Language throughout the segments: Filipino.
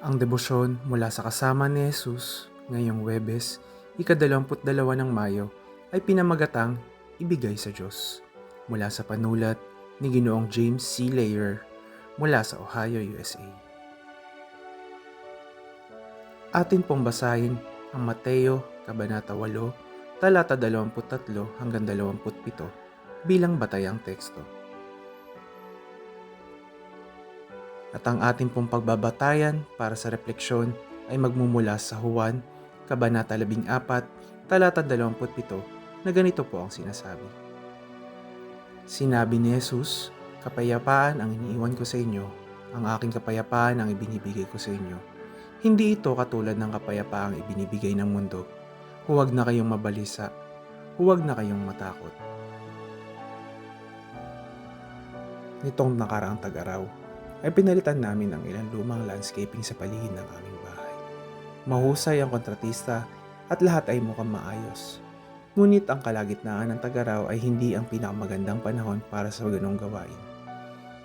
Ang debosyon mula sa kasama ni Jesus ngayong Huwebes, ika-22 ng Mayo ay pinamagatang Ibigay sa Diyos mula sa panulat ni Ginoong James C. Layer mula sa Ohio, USA. Atin pong basahin ang Mateo, Kabanata 8, talata 23 hanggang 27 bilang batayang teksto. At ang ating pong pagbabatayan para sa refleksyon ay magmumula sa Juan, Kabanata 14, talata 27 na ganito po ang sinasabi. Sinabi ni Jesus, "Kapayapaan ang iniiwan ko sa inyo, ang aking kapayapaan ang ibinibigay ko sa inyo. Hindi ito katulad ng kapayapaang ibinibigay ng mundo. Huwag na kayong mabalisa, huwag na kayong matakot." Nitong nakaraang tag-araw, ay pinalitan namin ang ilang lumang landscaping sa paligid ng aming bahay. Mahusay ang kontratista at lahat ay mukhang maayos. Ngunit ang kalagitnaan ng tag-araw ay hindi ang pinakamagandang panahon para sa ganong gawain.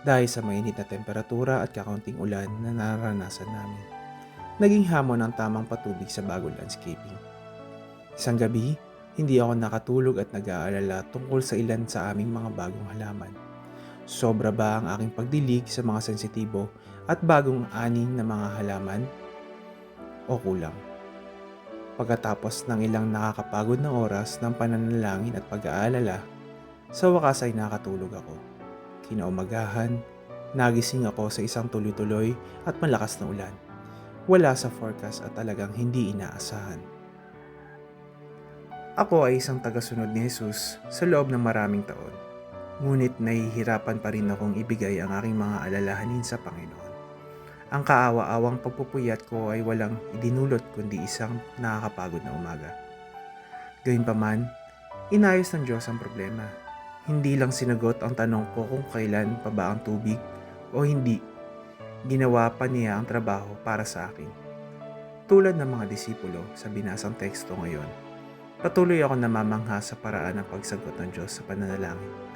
Dahil sa mainit na temperatura at kakaunting ulan na naranasan namin, naging hamon ang tamang patubig sa bagong landscaping. Isang gabi, hindi ako nakatulog at nag-aalala tungkol sa ilan sa aming mga bagong halaman. Sobra ba ang aking pagdilig sa mga sensitibo at bagong ani na mga halaman? O kulang? Pagkatapos ng ilang nakakapagod na oras ng pananalangin at pag-aalala, sa wakas ay nakatulog ako. Kinaumagahan, nagising ako sa isang tuloy-tuloy at malakas na ulan. Wala sa forecast at talagang hindi inaasahan. Ako ay isang tagasunod ni Jesus sa loob ng maraming taon. Ngunit nahihirapan pa rin akong ibigay ang aking mga alalahanin sa Panginoon. Ang kaawa-awang pagpupuyat ko ay walang idinulot kundi isang nakakapagod na umaga. Gayunpaman, inayos ng Diyos ang problema. Hindi lang sinagot ang tanong ko kung kailan pa ba ang tubig o hindi. Ginawa pa niya ang trabaho para sa akin. Tulad ng mga disipulo sa binasang teksto ngayon, patuloy ako namamangha sa paraan ng pagsagot ng Diyos sa pananalangin.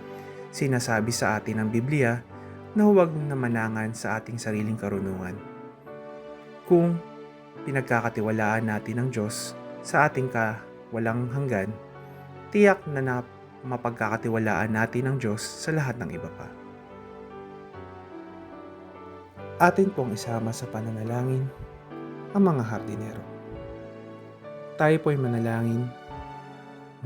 Sinasabi sa atin ng Biblia na huwag na manangan sa ating sariling karunungan. Kung pinagkakatiwalaan natin ang Diyos sa ating walang hanggan, tiyak na mapagkakatiwalaan natin ang Diyos sa lahat ng iba pa. Atin pong isama sa pananalangin ang mga hardinero. Tayo po'y manalangin.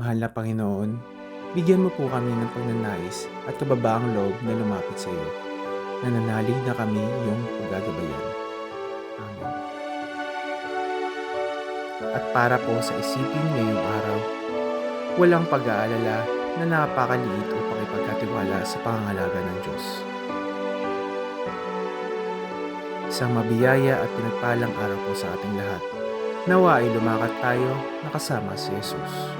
Mahal na Panginoon, bigyan mo po kami ng pagnanais at kababaang loob na lumapit sa iyo. Nananalig na kami iyong paggagabayan. Amen. At para po sa isipin ngayong araw, walang pag-aalala na napakaliit upang ipagkatiwala sa pangangalaga ng Diyos. Isang mabiyaya at pinagpalang araw po sa ating lahat. Nawa ay lumakad tayo nakasama si Jesus.